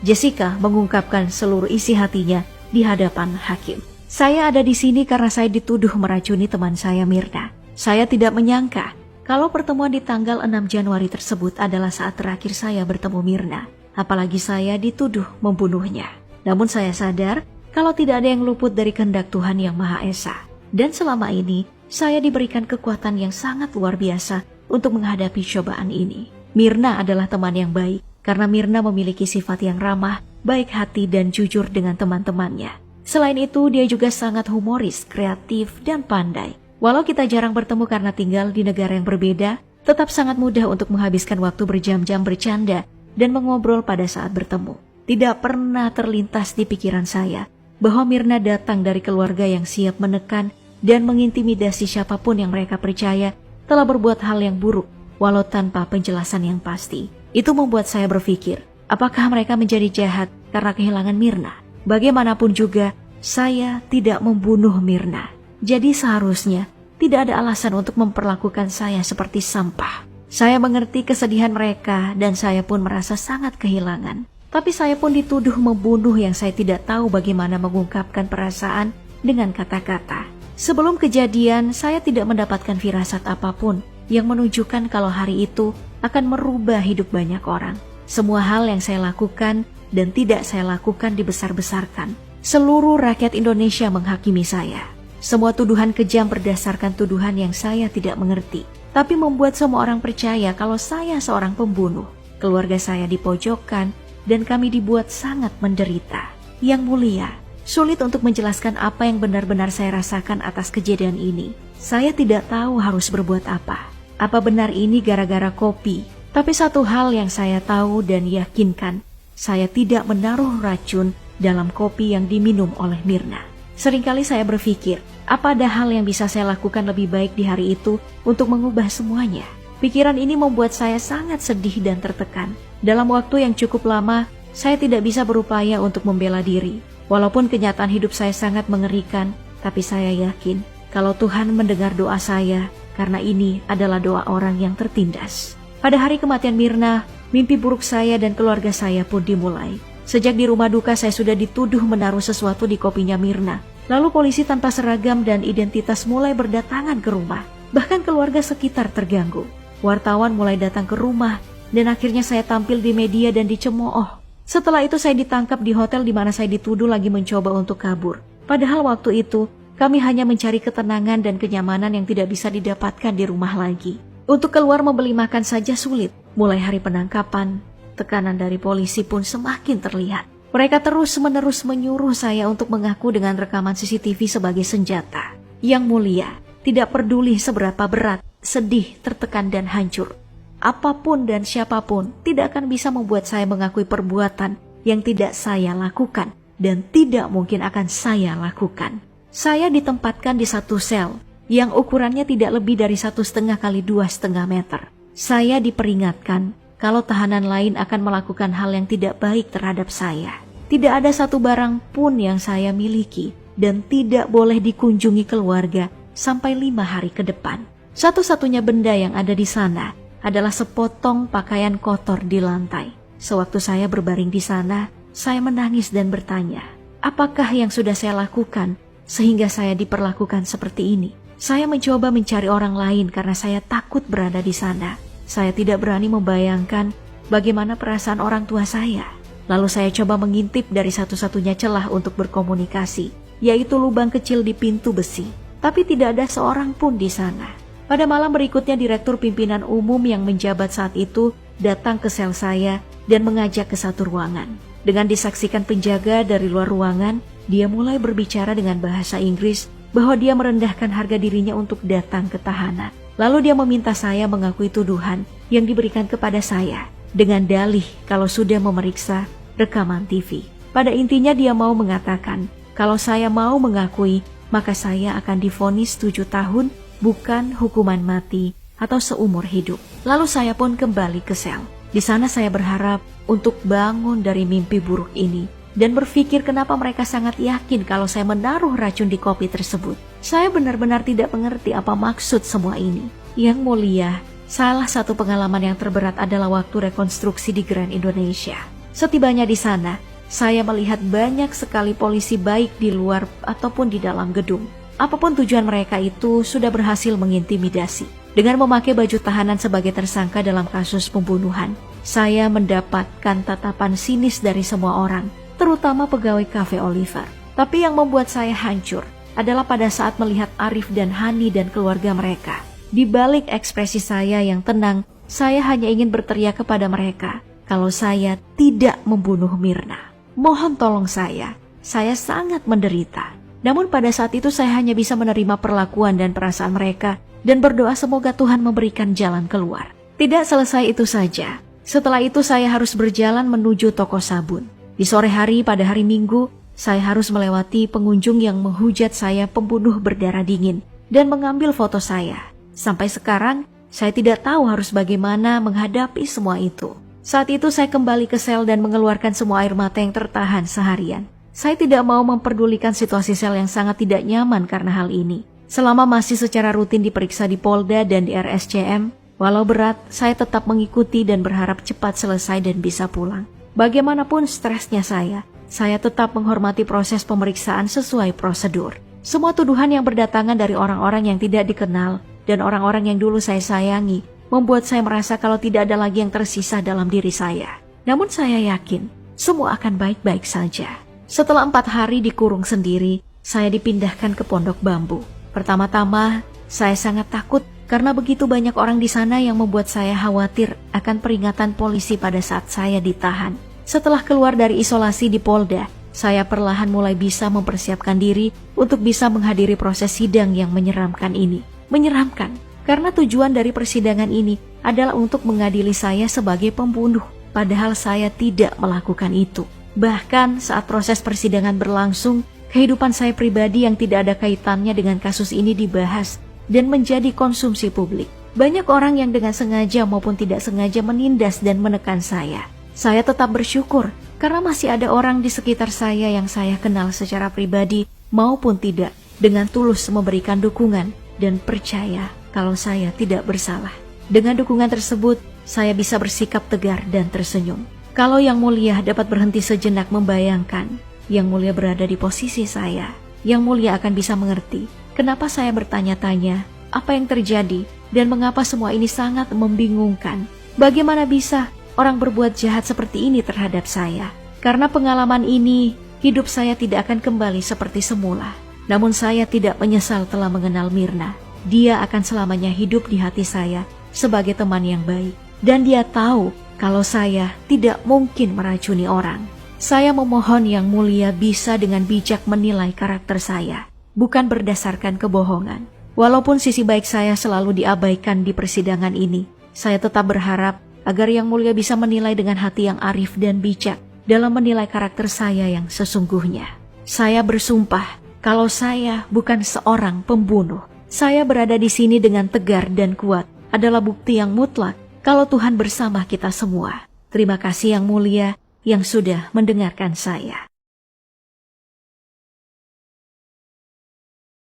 Jessica mengungkapkan seluruh isi hatinya di hadapan hakim. Saya ada di sini karena saya dituduh meracuni teman saya Mirna. Saya tidak menyangka kalau pertemuan di tanggal 6 Januari tersebut adalah saat terakhir saya bertemu Mirna. Apalagi saya dituduh membunuhnya. Namun saya sadar kalau tidak ada yang luput dari kehendak Tuhan Yang Maha Esa. Dan selama ini saya diberikan kekuatan yang sangat luar biasa untuk menghadapi cobaan ini. Mirna adalah teman yang baik karena Mirna memiliki sifat yang ramah, baik hati dan jujur dengan teman-temannya. Selain itu, dia juga sangat humoris, kreatif, dan pandai. Walau kita jarang bertemu karena tinggal di negara yang berbeda, tetap sangat mudah untuk menghabiskan waktu berjam-jam bercanda dan mengobrol pada saat bertemu. Tidak pernah terlintas di pikiran saya bahwa Mirna datang dari keluarga yang siap menekan dan mengintimidasi siapapun yang mereka percaya telah berbuat hal yang buruk, walau tanpa penjelasan yang pasti. Itu membuat saya berpikir, apakah mereka menjadi jahat karena kehilangan Mirna? Bagaimanapun juga, saya tidak membunuh Mirna. Jadi seharusnya tidak ada alasan untuk memperlakukan saya seperti sampah. Saya mengerti kesedihan mereka dan saya pun merasa sangat kehilangan. Tapi saya pun dituduh membunuh yang saya tidak tahu bagaimana mengungkapkan perasaan dengan kata-kata. Sebelum kejadian, saya tidak mendapatkan firasat apapun yang menunjukkan kalau hari itu akan merubah hidup banyak orang. Semua hal yang saya lakukan dan tidak saya lakukan dibesar-besarkan. Seluruh rakyat Indonesia menghakimi saya. Semua tuduhan kejam berdasarkan tuduhan yang saya tidak mengerti, tapi membuat semua orang percaya kalau saya seorang pembunuh. Keluarga saya dipojokkan dan kami dibuat sangat menderita. Yang mulia, sulit untuk menjelaskan apa yang benar-benar saya rasakan atas kejadian ini. Saya tidak tahu harus berbuat apa. Apa benar ini gara-gara kopi? Tapi satu hal yang saya tahu dan yakinkan, saya tidak menaruh racun dalam kopi yang diminum oleh Mirna. Seringkali saya berpikir, apa ada hal yang bisa saya lakukan lebih baik di hari itu untuk mengubah semuanya? Pikiran ini membuat saya sangat sedih dan tertekan. Dalam waktu yang cukup lama, saya tidak bisa berupaya untuk membela diri. Walaupun kenyataan hidup saya sangat mengerikan, tapi saya yakin kalau Tuhan mendengar doa saya, karena ini adalah doa orang yang tertindas. Pada hari kematian Mirna, mimpi buruk saya dan keluarga saya pun dimulai. Sejak di rumah duka saya sudah dituduh menaruh sesuatu di kopinya Mirna. Lalu polisi tanpa seragam dan identitas mulai berdatangan ke rumah. Bahkan keluarga sekitar terganggu. Wartawan mulai datang ke rumah dan akhirnya saya tampil di media dan dicemooh. Setelah itu saya ditangkap di hotel di mana saya dituduh lagi mencoba untuk kabur. Padahal waktu itu kami hanya mencari ketenangan dan kenyamanan yang tidak bisa didapatkan di rumah lagi. Untuk keluar membeli makan saja sulit. Mulai hari penangkapan, tekanan dari polisi pun semakin terlihat. Mereka terus-menerus menyuruh saya untuk mengaku dengan rekaman CCTV sebagai senjata. Yang mulia, tidak peduli seberapa berat, sedih, tertekan dan hancur. Apapun dan siapapun tidak akan bisa membuat saya mengakui perbuatan yang tidak saya lakukan dan tidak mungkin akan saya lakukan. Saya ditempatkan di satu sel yang ukurannya tidak lebih dari 1,5 kali 2,5 meter. Saya diperingatkan kalau tahanan lain akan melakukan hal yang tidak baik terhadap saya. Tidak ada satu barang pun yang saya miliki dan tidak boleh dikunjungi keluarga sampai 5 hari ke depan. Satu-satunya benda yang ada di sana adalah sepotong pakaian kotor di lantai. Sewaktu saya berbaring di sana, saya menangis dan bertanya, apakah yang sudah saya lakukan sehingga saya diperlakukan seperti ini? Saya mencoba mencari orang lain karena saya takut berada di sana. Saya tidak berani membayangkan bagaimana perasaan orang tua saya. Lalu saya coba mengintip dari satu-satunya celah untuk berkomunikasi, yaitu lubang kecil di pintu besi. Tapi tidak ada seorang pun di sana. Pada malam berikutnya, Direktur Pimpinan Umum yang menjabat saat itu datang ke sel saya dan mengajak ke satu ruangan. Dengan disaksikan penjaga dari luar ruangan, dia mulai berbicara dengan bahasa Inggris bahwa dia merendahkan harga dirinya untuk datang ke tahanan. Lalu dia meminta saya mengakui tuduhan yang diberikan kepada saya dengan dalih kalau sudah memeriksa rekaman TV. Pada intinya dia mau mengatakan kalau saya mau mengakui, maka saya akan divonis 7 tahun, bukan hukuman mati atau seumur hidup. Lalu saya pun kembali ke sel. Di sana saya berharap untuk bangun dari mimpi buruk ini dan berpikir kenapa mereka sangat yakin kalau saya menaruh racun di kopi tersebut. Saya benar-benar tidak mengerti apa maksud semua ini. Yang mulia, salah satu pengalaman yang terberat adalah waktu rekonstruksi di Grand Indonesia. Setibanya di sana, saya melihat banyak sekali polisi baik di luar ataupun di dalam gedung. Apapun tujuan mereka itu sudah berhasil mengintimidasi. Dengan memakai baju tahanan sebagai tersangka dalam kasus pembunuhan, saya mendapatkan tatapan sinis dari semua orang, terutama pegawai Cafe Oliver. Tapi yang membuat saya hancur adalah pada saat melihat Arif dan Hani dan keluarga mereka. Di balik ekspresi saya yang tenang, saya hanya ingin berteriak kepada mereka kalau saya tidak membunuh Mirna. Mohon tolong saya sangat menderita. Namun pada saat itu saya hanya bisa menerima perlakuan dan perasaan mereka dan berdoa semoga Tuhan memberikan jalan keluar. Tidak selesai itu saja. Setelah itu saya harus berjalan menuju toko sabun. Di sore hari pada hari Minggu, saya harus melewati pengunjung yang menghujat saya pembunuh berdarah dingin dan mengambil foto saya. Sampai sekarang, saya tidak tahu harus bagaimana menghadapi semua itu. Saat itu saya kembali ke sel dan mengeluarkan semua air mata yang tertahan seharian. Saya tidak mau memperdulikan situasi sel yang sangat tidak nyaman karena hal ini. Selama masih secara rutin diperiksa di Polda dan di RSCM, walau berat, saya tetap mengikuti dan berharap cepat selesai dan bisa pulang. Bagaimanapun stresnya saya tetap menghormati proses pemeriksaan sesuai prosedur. Semua tuduhan yang berdatangan dari orang-orang yang tidak dikenal dan orang-orang yang dulu saya sayangi membuat saya merasa kalau tidak ada lagi yang tersisa dalam diri saya. Namun saya yakin semua akan baik-baik saja. Setelah 4 hari dikurung sendiri, saya dipindahkan ke Pondok Bambu. Pertama-tama, saya sangat takut karena begitu banyak orang di sana yang membuat saya khawatir akan peringatan polisi pada saat saya ditahan. Setelah keluar dari isolasi di Polda, saya perlahan mulai bisa mempersiapkan diri untuk bisa menghadiri proses sidang yang menyeramkan ini. Menyeramkan, karena tujuan dari persidangan ini adalah untuk mengadili saya sebagai pembunuh, padahal saya tidak melakukan itu. Bahkan saat proses persidangan berlangsung, kehidupan saya pribadi yang tidak ada kaitannya dengan kasus ini dibahas dan menjadi konsumsi publik. Banyak orang yang dengan sengaja maupun tidak sengaja menindas dan menekan saya. Saya tetap bersyukur karena masih ada orang di sekitar saya yang saya kenal secara pribadi maupun tidak, dengan tulus memberikan dukungan dan percaya kalau saya tidak bersalah. Dengan dukungan tersebut, saya bisa bersikap tegar dan tersenyum. Kalau Yang Mulia dapat berhenti sejenak membayangkan Yang Mulia berada di posisi saya, Yang Mulia akan bisa mengerti kenapa saya bertanya-tanya apa yang terjadi dan mengapa semua ini sangat membingungkan. Bagaimana bisa orang berbuat jahat seperti ini terhadap saya? Karena pengalaman ini, hidup saya tidak akan kembali seperti semula. Namun saya tidak menyesal telah mengenal Mirna. Dia akan selamanya hidup di hati saya sebagai teman yang baik. Dan dia tahu kalau saya tidak mungkin meracuni orang. Saya memohon Yang Mulia bisa dengan bijak menilai karakter saya, bukan berdasarkan kebohongan. Walaupun sisi baik saya selalu diabaikan di persidangan ini, saya tetap berharap agar Yang Mulia bisa menilai dengan hati yang arif dan bijak dalam menilai karakter saya yang sesungguhnya. Saya bersumpah kalau saya bukan seorang pembunuh. Saya berada di sini dengan tegar dan kuat adalah bukti yang mutlak kalau Tuhan bersama kita semua. Terima kasih Yang Mulia yang sudah mendengarkan saya.